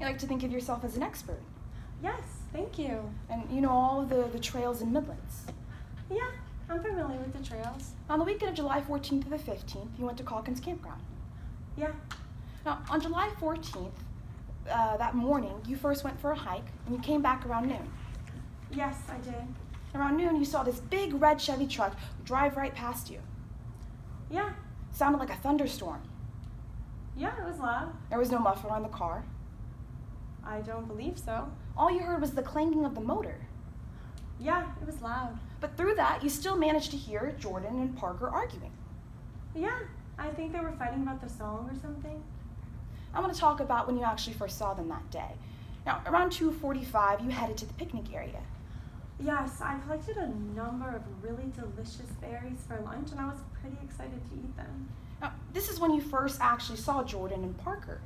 You like to think of yourself as an expert. Yes, thank you. And you know all of the trails in Midlands. Yeah, I'm familiar with the trails. On the weekend of July 14th to the 15th, you went to Calkins Campground. Yeah. Now, on July 14th, that morning, you first went for a hike, and you came back around noon. Yes, I did. Around noon, you saw this big red Chevy truck drive right past you. Yeah. Sounded like a thunderstorm. Yeah, it was loud. There was no muffler on the car. I don't believe so. All you heard was the clanging of the motor. Yeah, it was loud. But through that, you still managed to hear Jordan and Parker arguing. Yeah, I think they were fighting about the song or something. I want to talk about when you actually first saw them that day. Now, around 2:45, you headed to the picnic area. Yes, I collected a number of really delicious berries for lunch, and I was pretty excited to eat them. Now, this is when you first actually saw Jordan and Parker.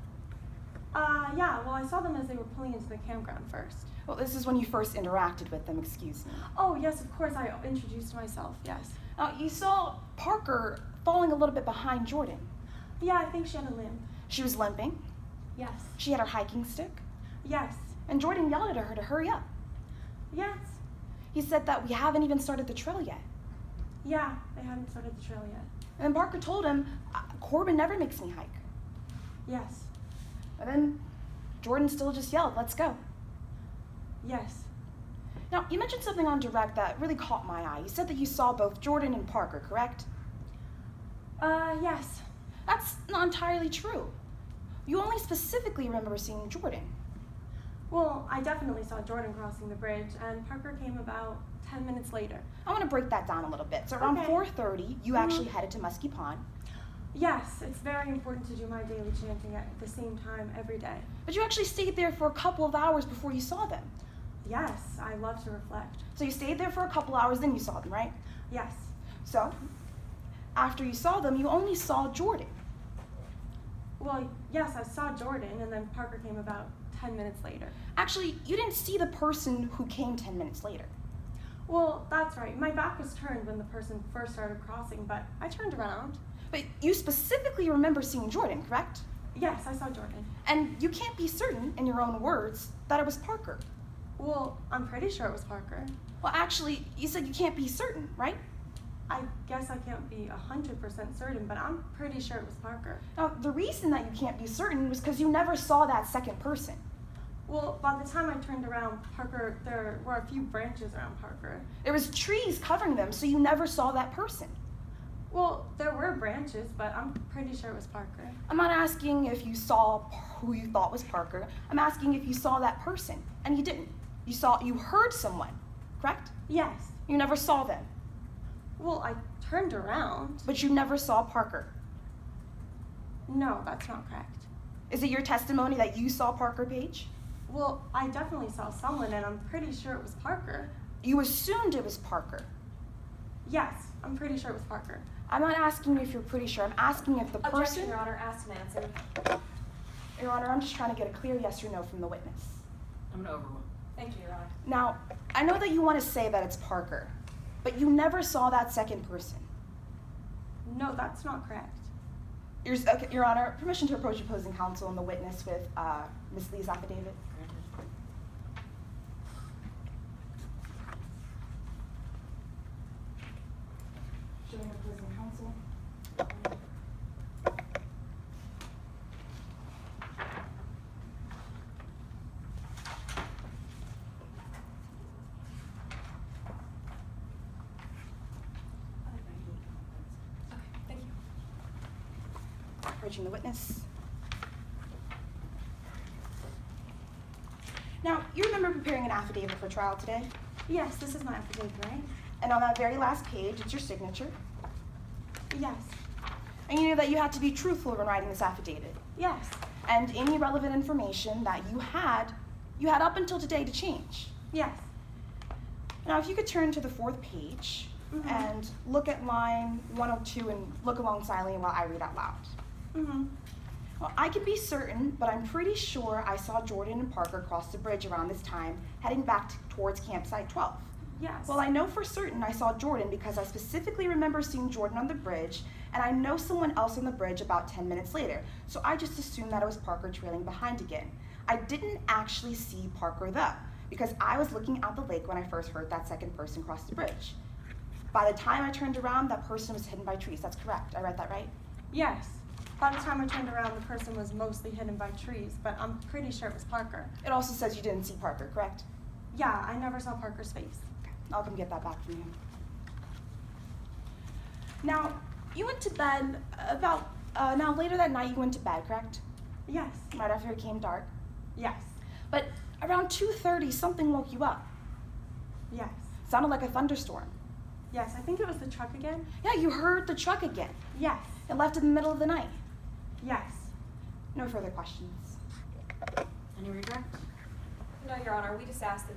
Yeah, well, I saw them as they were pulling into the campground first. Well, this is when you first interacted with them, excuse me. Oh, yes, of course, I introduced myself, yes. Now, you saw Parker falling a little bit behind Jordan. Yeah, I think she had a limp. She was limping. Yes. She had her hiking stick. Yes. And Jordan yelled at her to hurry up. Yes. He said that we haven't even started the trail yet. Yeah, they hadn't started the trail yet. And then Parker told him, Corbin never makes me hike. Yes. And then Jordan still just yelled, let's go. Yes. Now, you mentioned something on direct that really caught my eye. You said that you saw both Jordan and Parker, correct? Yes. That's not entirely true. You only specifically remember seeing Jordan. Well, I definitely saw Jordan crossing the bridge, and Parker came about 10 minutes later. I want to break that down a little bit. So around Okay. 4:30, you actually headed to Muskie Pond. Yes, it's very important to do my daily chanting at the same time every day. But you actually stayed there for a couple of hours before you saw them. Yes, I love to reflect. So you stayed there for a couple hours, then you saw them, right? Yes. So, after you saw them, you only saw Jordan. Well, yes, I saw Jordan, and then Parker came about 10 minutes later. Actually, you didn't see the person who came 10 minutes later. Well, that's right. My back was turned when the person first started crossing, but I turned around. But you specifically remember seeing Jordan, correct? Yes, I saw Jordan. And you can't be certain, in your own words, that it was Parker. Well, I'm pretty sure it was Parker. Well, actually, you said you can't be certain, right? I guess I can't be 100% certain, but I'm pretty sure it was Parker. Now, the reason that you can't be certain was because you never saw that second person. Well, by the time I turned around, there were a few branches around Parker. There was trees covering them, so you never saw that person. Well, there were branches, but I'm pretty sure it was Parker. I'm not asking if you saw who you thought was Parker. I'm asking if you saw that person, and you didn't. You heard someone, correct? Yes. You never saw them, Well, I turned around. but you never saw Parker. No, that's not correct. Is it your testimony that you saw Parker, Paige? Well, I definitely saw someone, and I'm pretty sure it was Parker. You assumed it was Parker. Yes, I'm pretty sure it was Parker. I'm not asking you if you're pretty sure. I'm asking if the person... Objection, Your Honor. Asked and answered. Your Honor, I'm just trying to get a clear yes or no from the witness. I'm gonna overrule. Thank you, Your Honor. Now, I know that you want to say that it's Parker, but you never saw that second person. No, that's not correct. Okay, Your Honor, permission to approach opposing counsel and the witness with Ms. Lee's affidavit. Showing opposing counsel. Okay, thank you. Approaching the witness. Now, you remember preparing an affidavit for trial today? Yes, this is my affidavit, right? And on that very last page, it's your signature. Yes. And you knew that you had to be truthful when writing this affidavit. Yes. And any relevant information that you had up until today to change. Yes. Now, if you could turn to the fourth page Mhm. and look at line 102 and look along silently while I read out loud. Mm-hmm. Well, I can be certain, but I'm pretty sure I saw Jordan and Parker cross the bridge around this time, heading back towards campsite 12. Yes. Well, I know for certain I saw Jordan because I specifically remember seeing Jordan on the bridge, and I know someone else on the bridge about 10 minutes later, so I just assumed that it was Parker trailing behind again. I didn't actually see Parker though, because I was looking out the lake when I first heard that second person cross the bridge. By the time I turned around, that person was hidden by trees. That's correct. I read that right? Yes. By the time I turned around, the person was mostly hidden by trees, but I'm pretty sure it was Parker. It also says you didn't see Parker, correct? Yeah, I never saw Parker's face. I'll come get that back from you. Now, you went to bed now later that night you went to bed, correct? Yes. Right after it came dark. Yes. But around 2:30, something woke you up. Yes. Sounded like a thunderstorm. Yes, I think it was the truck again. Yeah, you heard the truck again. Yes. It left in the middle of the night. Yes. No further questions. Any redirect? No, Your Honor, we just asked that